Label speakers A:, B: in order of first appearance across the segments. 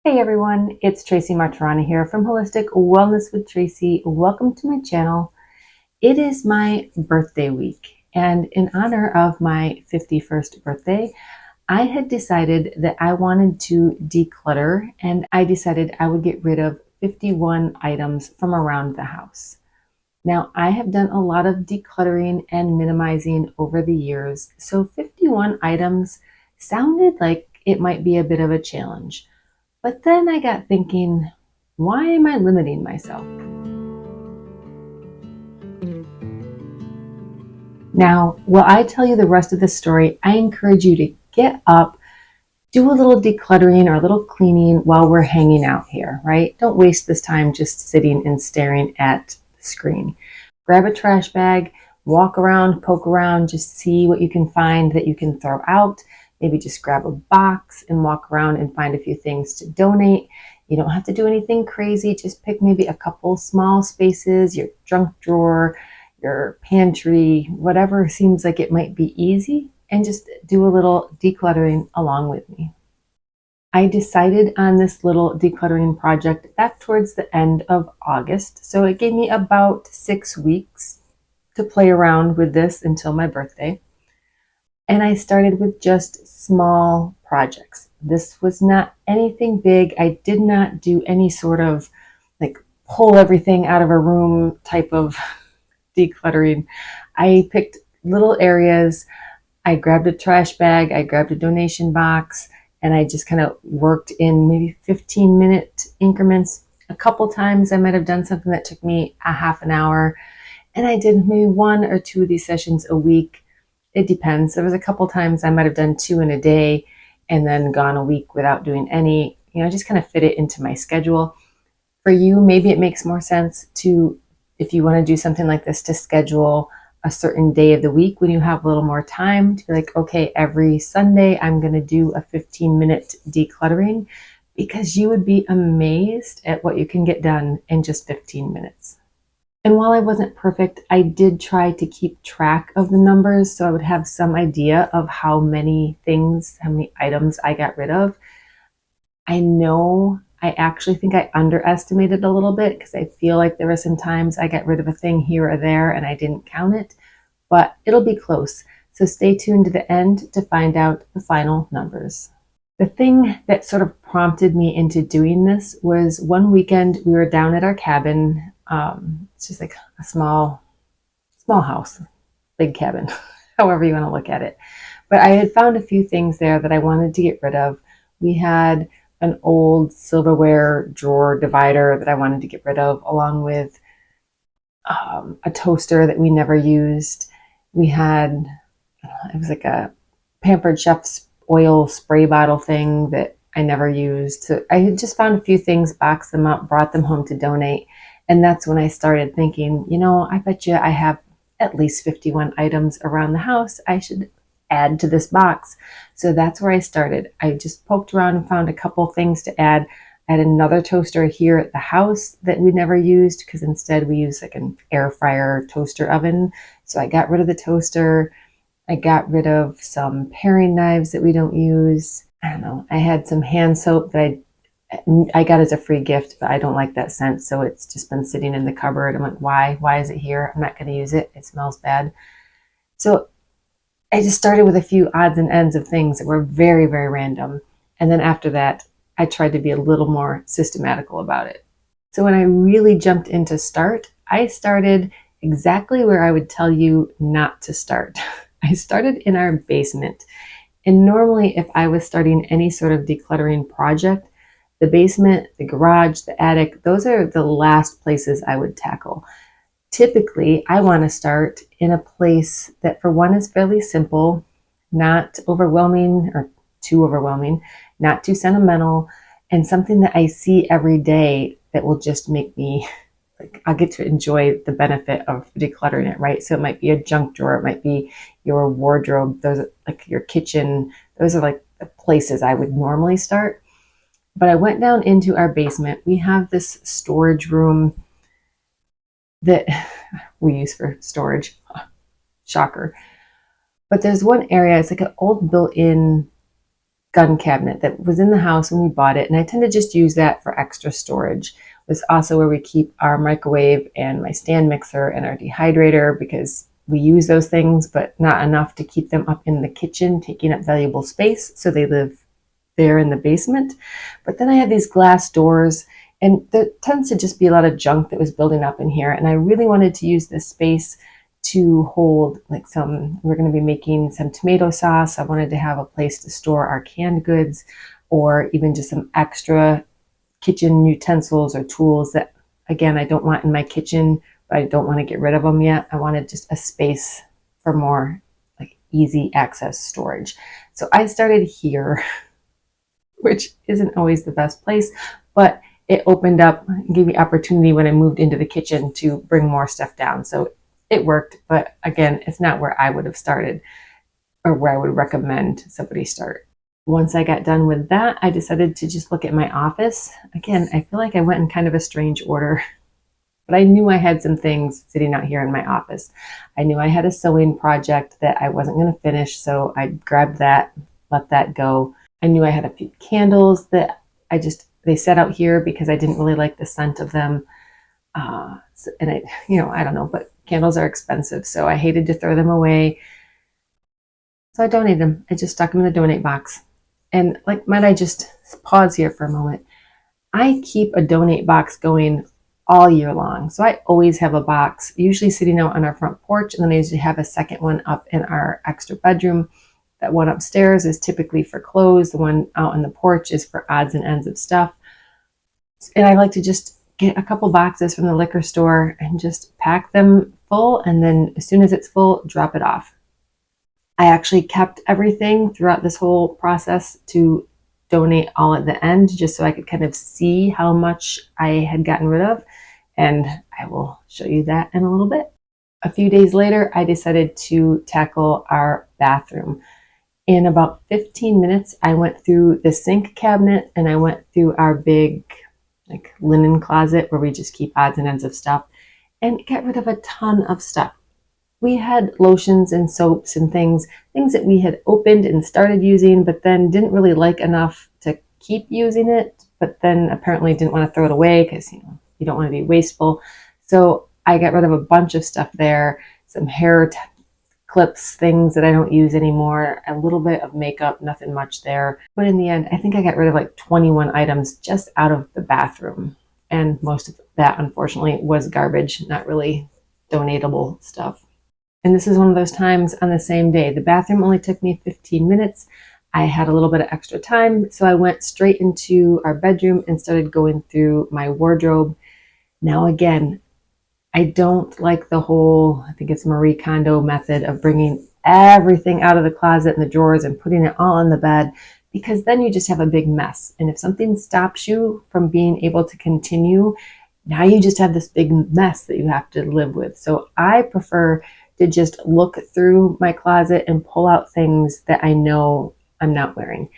A: Hey everyone, it's Tracy Martirana here from Holistic Wellness with Tracy. Welcome to my channel. It is my birthday week, and in honor of my 51st birthday, I had decided that I wanted to declutter, and I decided I would get rid of 51 items from around the house. Now, I have done a lot of decluttering and minimizing over the years, so 51 items sounded like it might be a bit of a challenge. But then I got thinking, why am I limiting myself? Now, while I tell you the rest of the story, I encourage you to get up, do a little decluttering or a little cleaning while we're hanging out here, right? Don't waste this time just sitting and staring at the screen. Grab a trash bag, walk around, poke around, just see what you can find that you can throw out. Maybe just grab a box and walk around and find a few things to donate. You don't have to do anything crazy. Just pick maybe a couple small spaces, your junk drawer, your pantry, whatever seems like it might be easy, and just do a little decluttering along with me. I decided on this little decluttering project back towards the end of August, so it gave me about 6 weeks to play around with this until my birthday. And I started with just small projects. This was not anything big. I did not do any sort of like pull everything out of a room type of decluttering. I picked little areas. I grabbed a trash bag, I grabbed a donation box, and I just kind of worked in maybe 15-minute increments. A couple times I might have done something that took me a half an hour, and I did maybe one or two of these sessions a week. It depends. There was a couple times I might have done two in a day and then gone a week without doing any. I just kind of fit it into my schedule. For you, maybe it makes more sense to, if you want to do something like this, to schedule a certain day of the week when you have a little more time to be like, okay, every Sunday I'm going to do a 15-minute decluttering, because you would be amazed at what you can get done in just 15 minutes. And while I wasn't perfect, I did try to keep track of the numbers so I would have some idea of how many things, how many items I got rid of. I know I actually think I underestimated a little bit, because I feel like there were some times I got rid of a thing here or there and I didn't count it, but it'll be close. So stay tuned to the end to find out the final numbers. The thing that sort of prompted me into doing this was one weekend we were down at our cabin. It's just like a small house, big cabin, however you want to look at it. But I had found a few things there that I wanted to get rid of. We had an old silverware drawer divider that I wanted to get rid of, along with a toaster that we never used. We had, it was like a Pampered Chef's oil spray bottle thing that I never used. So I had just found a few things, boxed them up, brought them home to donate. And that's when I started thinking, I bet you I have at least 51 items around the house I should add to this box. So that's where I started. I just poked around and found a couple things to add. I had another toaster here at the house that we never used, because instead we use like an air fryer toaster oven. So I got rid of the toaster. I got rid of some paring knives that we don't use. I don't know. I had some hand soap that I got as a free gift, but I don't like that scent, so it's just been sitting in the cupboard. I'm like, why? Why is it here? I'm not going to use it. It smells bad. So I just started with a few odds and ends of things that were very, very random. And then after that, I tried to be a little more systematical about it. So when I really jumped in to start, I started exactly where I would tell you not to start. I started in our basement. And normally, if I was starting any sort of decluttering project, the basement, the garage, the attic, those are the last places I would tackle. Typically, I want to start in a place that, for one, is fairly simple, not overwhelming or too overwhelming, not too sentimental, and something that I see every day that will just make me like, I'll get to enjoy the benefit of decluttering it, right? So it might be a junk drawer, it might be your wardrobe, those are like your kitchen, those are like the places I would normally start. But I went down into our basement. We have this storage room that we use for storage. Shocker. But there's one area, it's like an old built-in gun cabinet that was in the house when we bought it, and I tend to just use that for extra storage. It was also where we keep our microwave and my stand mixer and our dehydrator, because we use those things, but not enough to keep them up in the kitchen, taking up valuable space. So they live there in the basement. But then I have these glass doors, and there tends to just be a lot of junk that was building up in here. And I really wanted to use this space to hold we're going to be making some tomato sauce. I wanted to have a place to store our canned goods, or even just some extra kitchen utensils or tools that, again, I don't want in my kitchen, but I don't want to get rid of them yet. I wanted just a space for more like easy access storage. So I started here, which isn't always the best place, but it opened up, gave me opportunity when I moved into the kitchen to bring more stuff down. So it worked, but again, it's not where I would have started or where I would recommend somebody start. Once I got done with that, I decided to just look at my office. Again, I feel like I went in kind of a strange order, but I knew I had some things sitting out here in my office. I knew I had a sewing project that I wasn't going to finish, so I grabbed that, let that go. I knew I had a few candles that they sat out here because I didn't really like the scent of them. I don't know, but candles are expensive, so I hated to throw them away. So I donated them. I just stuck them in the donate box. And might I just pause here for a moment? I keep a donate box going all year long. So I always have a box, usually sitting out on our front porch, and then I usually have a second one up in our extra bedroom. That one upstairs is typically for clothes. The one out on the porch is for odds and ends of stuff. And I like to just get a couple boxes from the liquor store and just pack them full, and then as soon as it's full, drop it off. I actually kept everything throughout this whole process to donate all at the end, just so I could kind of see how much I had gotten rid of, and I will show you that in a little bit. A few days later, I decided to tackle our bathroom. In about 15 minutes, I went through the sink cabinet and I went through our big linen closet where we just keep odds and ends of stuff, and get rid of a ton of stuff. We had lotions and soaps and things that we had opened and started using, but then didn't really like enough to keep using it, but then apparently didn't want to throw it away because you don't want to be wasteful. So I got rid of a bunch of stuff there, some hair clips, things that I don't use anymore, a little bit of makeup, nothing much there. But in the end, I think I got rid of 21 items just out of the bathroom. And most of that, unfortunately, was garbage, not really donatable stuff. And this is one of those times on the same day. The bathroom only took me 15 minutes. I had a little bit of extra time, so I went straight into our bedroom and started going through my wardrobe. Now again, I don't like the whole, I think it's Marie Kondo method of bringing everything out of the closet and the drawers and putting it all on the bed, because then you just have a big mess. And if something stops you from being able to continue, now you just have this big mess that you have to live with. So I prefer to just look through my closet and pull out things that I know I'm not wearing.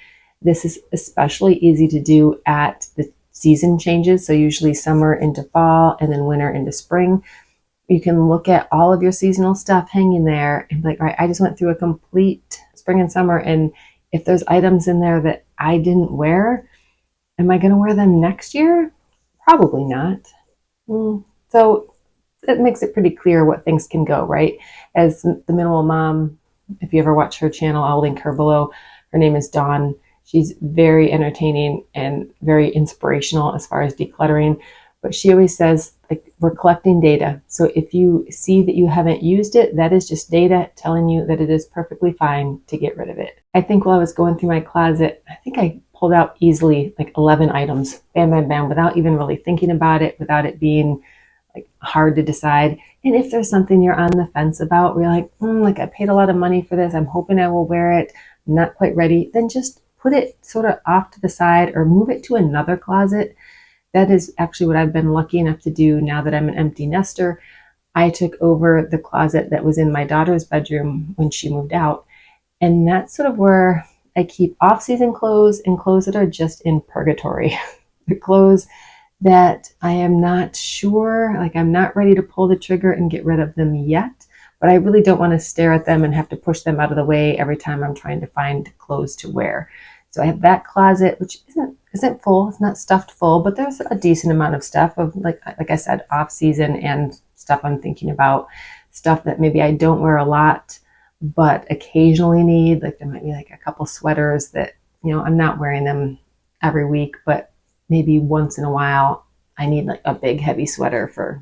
A: This is especially easy to do at the season changes. So usually summer into fall and then winter into spring. You can look at all of your seasonal stuff hanging there and be like, all right, I just went through a complete spring and summer. And if there's items in there that I didn't wear, am I going to wear them next year? Probably not. So it makes it pretty clear what things can go, right? As the minimal mom, if you ever watch her channel, I'll link her below. Her name is Dawn. She's very entertaining and very inspirational as far as decluttering. But she always says, we're collecting data. So if you see that you haven't used it, that is just data telling you that it is perfectly fine to get rid of it. I think while I was going through my closet, I think I pulled out easily 11 items, bam, bam, bam, without even really thinking about it, without it being hard to decide. And if there's something you're on the fence about, where you're I paid a lot of money for this, I'm hoping I will wear it, I'm not quite ready, then just put it sort of off to the side or move it to another closet. That is actually what I've been lucky enough to do now that I'm an empty nester. I took over the closet that was in my daughter's bedroom when she moved out. And that's sort of where I keep off-season clothes and clothes that are just in purgatory. The clothes that I am not sure, I'm not ready to pull the trigger and get rid of them yet, but I really don't want to stare at them and have to push them out of the way every time I'm trying to find clothes to wear. So I have that closet, which isn't full. It's not stuffed full, but there's a decent amount of stuff of like I said, off season and stuff I'm thinking about, stuff that maybe I don't wear a lot, but occasionally need. Like there might be like a couple sweaters that, I'm not wearing them every week, but maybe once in a while I need like a big heavy sweater for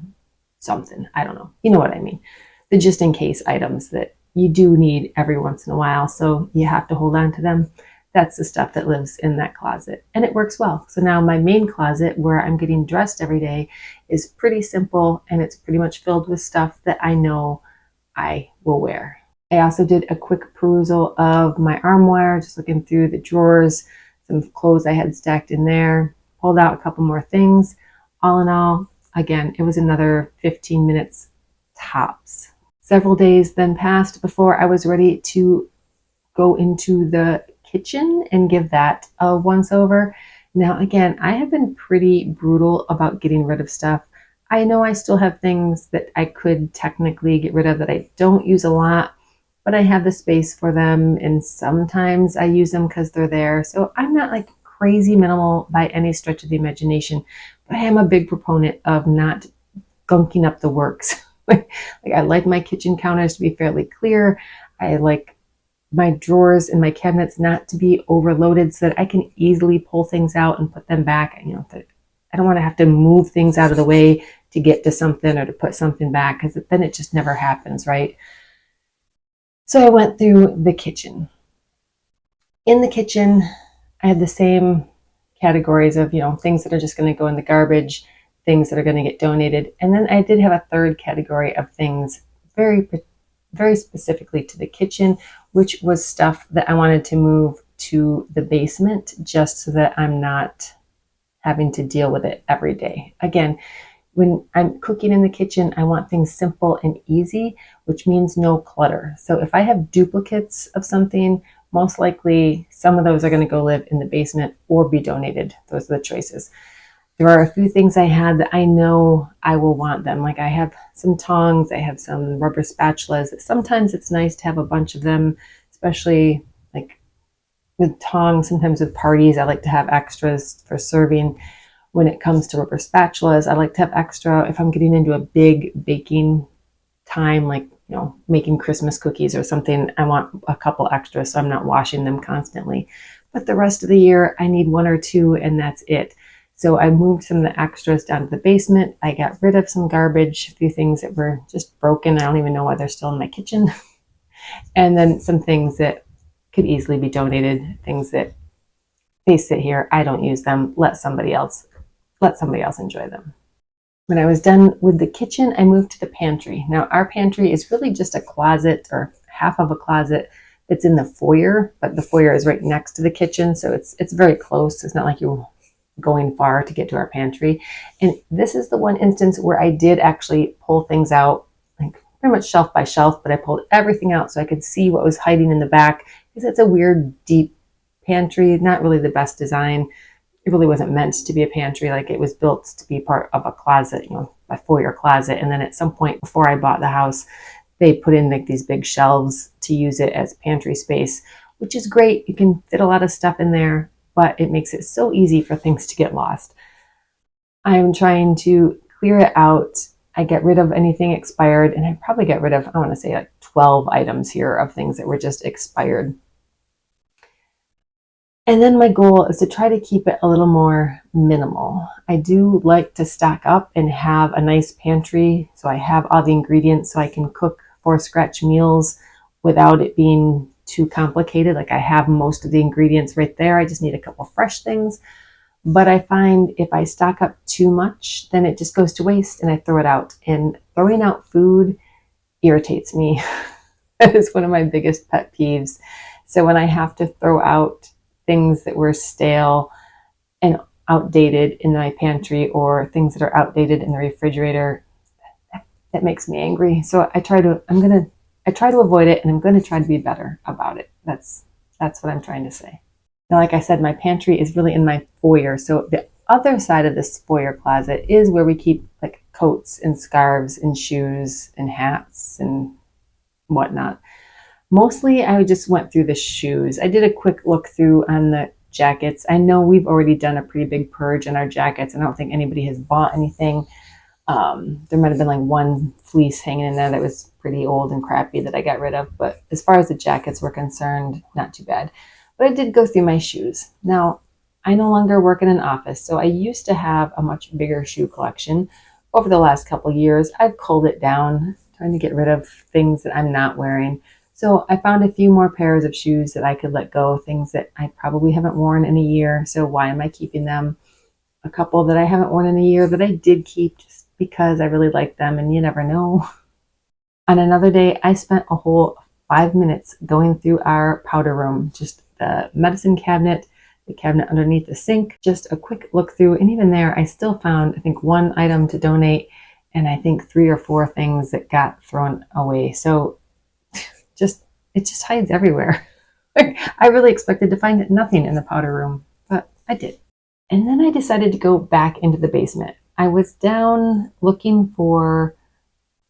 A: something. I don't know. You know what I mean? The just in case items that you do need every once in a while. So you have to hold on to them. That's the stuff that lives in that closet. And it works well. So now my main closet where I'm getting dressed every day is pretty simple, and it's pretty much filled with stuff that I know I will wear. I also did a quick perusal of my armoire, just looking through the drawers, some clothes I had stacked in there, pulled out a couple more things. All in all, again, it was another 15 minutes tops. Several days then passed before I was ready to go into the kitchen and give that a once over. Now, again, I have been pretty brutal about getting rid of stuff. I know I still have things that I could technically get rid of that I don't use a lot, but I have the space for them, and sometimes I use them because they're there. So I'm not like crazy minimal by any stretch of the imagination, but I am a big proponent of not gunking up the works. Like I like my kitchen counters to be fairly clear. I like my drawers and my cabinets not to be overloaded so that I can easily pull things out and put them back. I don't want to have to move things out of the way to get to something or to put something back, because then it just never happens, right? So I went through the kitchen. In the kitchen, I had the same categories of, things that are just going to go in the garbage, things that are going to get donated. And then I did have a third category of things very, very specifically to the kitchen, which was stuff that I wanted to move to the basement just so that I'm not having to deal with it every day. Again, when I'm cooking in the kitchen, I want things simple and easy, which means no clutter. So if I have duplicates of something, most likely some of those are going to go live in the basement or be donated. Those are the choices. There are a few things I had that I know I will want them. Like I have some tongs, I have some rubber spatulas. Sometimes it's nice to have a bunch of them, especially like with tongs. Sometimes with parties, I like to have extras for serving. When it comes to rubber spatulas, I like to have extra if I'm getting into a big baking time, like making Christmas cookies or something. I want a couple extras so I'm not washing them constantly. But the rest of the year, I need one or two, and that's it. So I moved some of the extras down to the basement. I got rid of some garbage, a few things that were just broken. I don't even know why they're still in my kitchen. And then some things that could easily be donated, things that they sit here, I don't use them, let somebody else enjoy them. When I was done with the kitchen, I moved to the pantry. Now, our pantry is really just a closet, or half of a closet, that's in the foyer, but the foyer is right next to the kitchen, so it's very close. It's not like you're going far to get to our pantry. And this is the one instance where I did actually pull things out, like pretty much shelf by shelf, but I pulled everything out so I could see what was hiding in the back, because it's a weird, deep pantry, not really the best design. It really wasn't meant to be a pantry. Like it was built to be part of a closet, a foyer closet. And then at some point before I bought the house, they put in like these big shelves to use it as pantry space, which is great. You can fit a lot of stuff in there, but it makes it so easy for things to get lost. I'm trying to clear it out. I get rid of anything expired, and I probably get rid of, I want to say like 12 items here of things that were just expired. And then my goal is to try to keep it a little more minimal. I do like to stock up and have a nice pantry, so I have all the ingredients so I can cook 4 scratch meals without it being too complicated. Like I have most of the ingredients right there. I just need a couple fresh things. But I find if I stock up too much, then it just goes to waste and I throw it out. And throwing out food irritates me. That is one of my biggest pet peeves. So when I have to throw out things that were stale and outdated in my pantry, or things that are outdated in the refrigerator, that makes me angry. So I try to avoid it, and I'm going to try to be better about it. That's what I'm trying to say. Now, like I said, my pantry is really in my foyer. So the other side of this foyer closet is where we keep like coats and scarves and shoes and hats and whatnot. Mostly I just went through the shoes. I did a quick look through on the jackets. I know we've already done a pretty big purge in our jackets. I don't think anybody has bought anything. There might have been like one fleece hanging in there that was pretty old and crappy that I got rid of. But as far as the jackets were concerned, not too bad. But I did go through my shoes. Now, I no longer work in an office, so I used to have a much bigger shoe collection. Over the last couple of years, I've culled it down, trying to get rid of things that I'm not wearing. So I found a few more pairs of shoes that I could let go, things that I probably haven't worn in a year. So why am I keeping them? A couple that I haven't worn in a year that I did keep just because I really like them, and you never know. On another day, I spent a whole 5 minutes going through our powder room, just the medicine cabinet, the cabinet underneath the sink, just a quick look through. And even there, I still found, I think, one item to donate, and I think 3 or 4 things that got thrown away. So it just hides everywhere. I really expected to find nothing in the powder room, but I did. And then I decided to go back into the basement. I was down looking for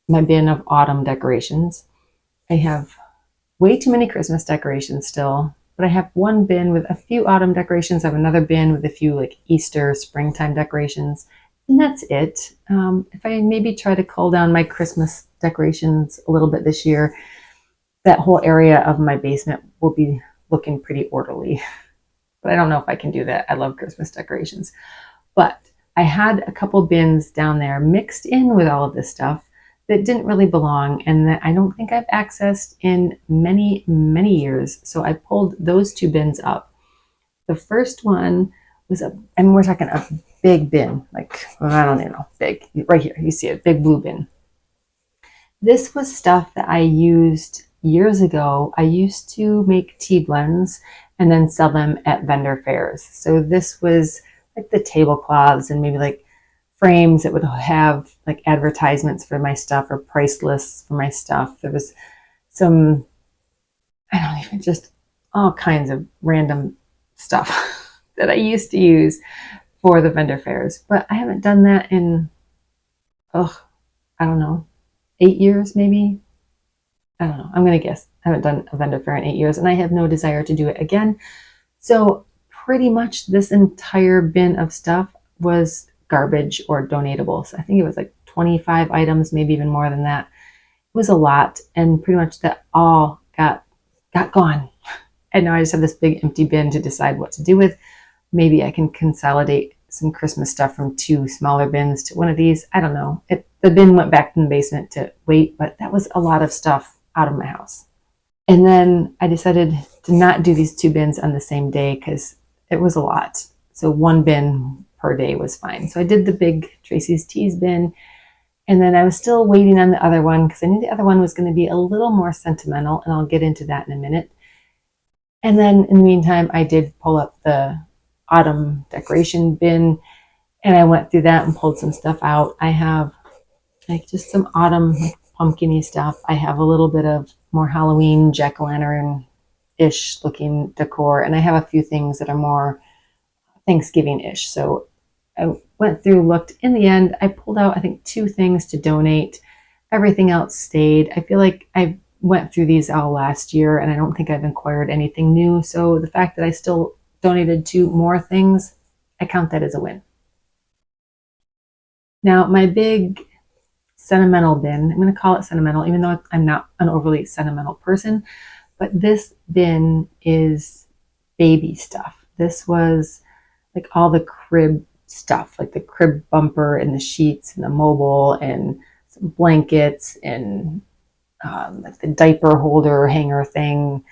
A: my bin of autumn decorations. I have way too many Christmas decorations still, but I have one bin with a few autumn decorations. I have another bin with a few like Easter, springtime decorations, and that's it. If I maybe try to cull down my Christmas decorations a little bit this year, that whole area of my basement will be looking pretty orderly. But I don't know if I can do that. I love Christmas decorations. But I had a couple bins down there mixed in with all of this stuff that didn't really belong and that I don't think I've accessed in many, many years. So I pulled those 2 bins up. The first one was we're talking a big bin, like, well, I don't even know, big, right here, you see it, big blue bin. This was stuff that I used years ago. I used to make tea blends and then sell them at vendor fairs. So this was like the tablecloths and maybe like frames that would have like advertisements for my stuff or price lists for my stuff. There was some, I don't even, just all kinds of random stuff that I used to use for the vendor fairs. But I haven't done that in, I don't know, 8 years maybe. I don't know. I'm going to guess. I haven't done a vendor fair in 8 years and I have no desire to do it again. So pretty much this entire bin of stuff was garbage or donatable. So I think it was like 25 items, maybe even more than that. It was a lot. And pretty much that all got gone. And now I just have this big empty bin to decide what to do with. Maybe I can consolidate some Christmas stuff from 2 smaller bins to one of these. I don't know. The bin went back in the basement to wait, but that was a lot of stuff out of my house. And then I decided to not do these 2 bins on the same day because it was a lot. So 1 bin per day was fine. So I did the big Tracy's Teas bin. And then I was still waiting on the other one because I knew the other one was going to be a little more sentimental. And I'll get into that in a minute. And then in the meantime, I did pull up the autumn decoration bin. And I went through that and pulled some stuff out. I have like just some autumn pumpkin-y stuff. I have a little bit of more Halloween jack-o'-lantern-ish looking decor, and I have a few things that are more Thanksgiving-ish. So I went through, looked. In the end, I pulled out, I think, 2 things to donate. Everything else stayed. I feel like I went through these all last year, and I don't think I've acquired anything new. So the fact that I still donated 2 more things, I count that as a win. Now, my big sentimental bin, I'm going to call it sentimental, even though I'm not an overly sentimental person, but this bin is baby stuff. This was like all the crib stuff, like the crib bumper and the sheets and the mobile and some blankets and like the diaper holder hanger thing,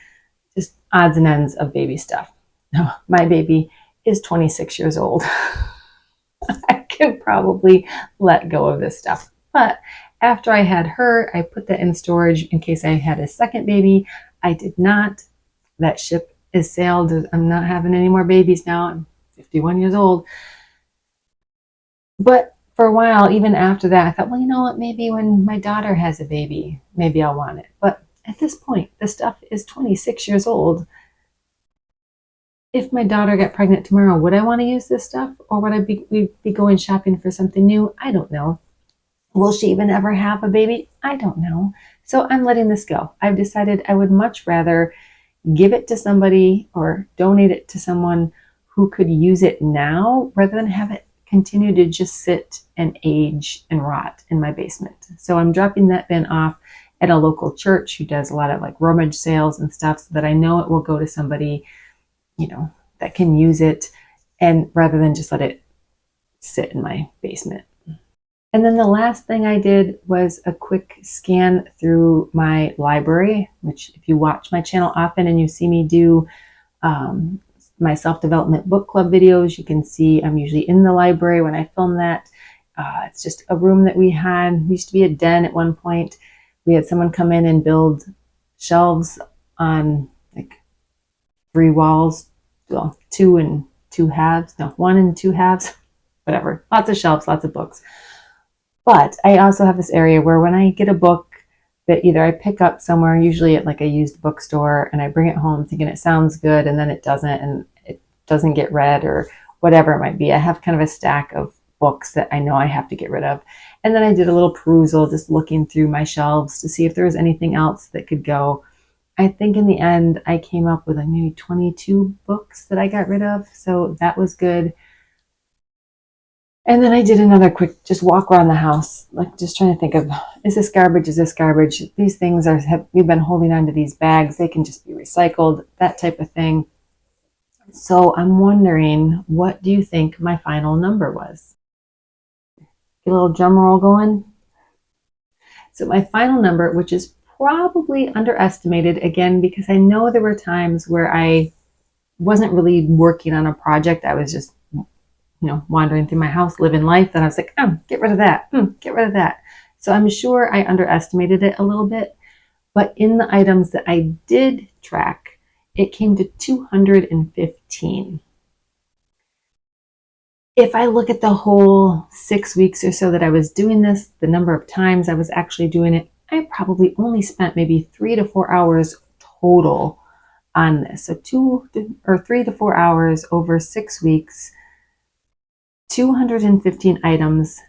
A: just odds and ends of baby stuff. Now, my baby is 26 years old. I could probably let go of this stuff. But after I had her, I put that in storage in case I had a second baby. I did not. That ship is sailed. I'm not having any more babies now. I'm 51 years old. But for a while, even after that, I thought, well, you know what? Maybe when my daughter has a baby, maybe I'll want it. But at this point, the stuff is 26 years old. If my daughter got pregnant tomorrow, would I want to use this stuff? Or would I be going shopping for something new? I don't know. Will she even ever have a baby? I don't know. So I'm letting this go. I've decided I would much rather give it to somebody or donate it to someone who could use it now rather than have it continue to just sit and age and rot in my basement. So I'm dropping that bin off at a local church who does a lot of like rummage sales and stuff, so that I know it will go to somebody, that can use it, and rather than just let it sit in my basement. And then the last thing I did was a quick scan through my library, which if you watch my channel often and you see me do my self-development book club videos, you can see I'm usually in the library when I film that. It's just a room that we had. We used to be a den at one point. We had someone come in and build shelves on like 3 walls, well, 2 and 2 halves, no, 1 and 2 halves, whatever. Lots of shelves, lots of books. But I also have this area where when I get a book that either I pick up somewhere, usually at like a used bookstore, and I bring it home thinking it sounds good, and then it doesn't, and it doesn't get read or whatever it might be. I have kind of a stack of books that I know I have to get rid of. And then I did a little perusal, just looking through my shelves to see if there was anything else that could go. I think in the end, I came up with like maybe 22 books that I got rid of. So that was good. And then I did another quick just walk around the house, like just trying to think of, is this garbage? Is this garbage? These things we've been holding on to these bags. They can just be recycled, that type of thing. So I'm wondering, what do you think my final number was? Get a little drum roll going. So my final number, which is probably underestimated, again, because I know there were times where I wasn't really working on a project. I was just wandering through my house, living life, and I was like, get rid of that, get rid of that. So I'm sure I underestimated it a little bit, but in the items that I did track, it came to 215. If I look at the whole 6 weeks or so that I was doing this, the number of times I was actually doing it, I probably only spent maybe 3 to 4 hours total on this. So 3 to 4 hours over 6 weeks, 215 items.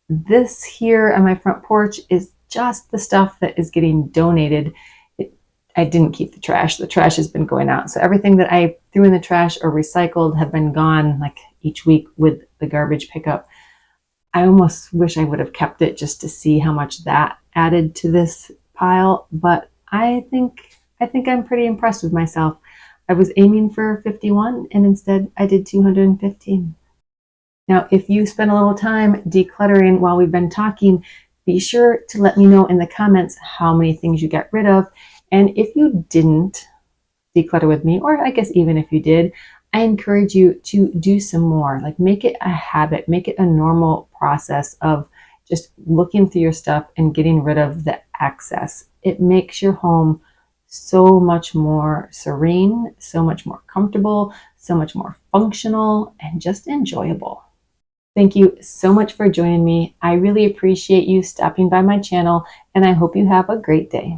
A: This here on my front porch is just the stuff that is getting donated. I didn't keep the trash. The trash has been going out. So everything that I threw in the trash or recycled have been gone like each week with the garbage pickup. I almost wish I would have kept it just to see how much that added to this pile. But I think I'm pretty impressed with myself. I was aiming for 51 and instead I did 215. Now, if you spend a little time decluttering while we've been talking, be sure to let me know in the comments how many things you got rid of. And if you didn't declutter with me, or I guess even if you did, I encourage you to do some more. Like, make it a habit, make it a normal process of just looking through your stuff and getting rid of the excess. It makes your home so much more serene, so much more comfortable, so much more functional, and just enjoyable. Thank you so much for joining me. I really appreciate you stopping by my channel, and I hope you have a great day.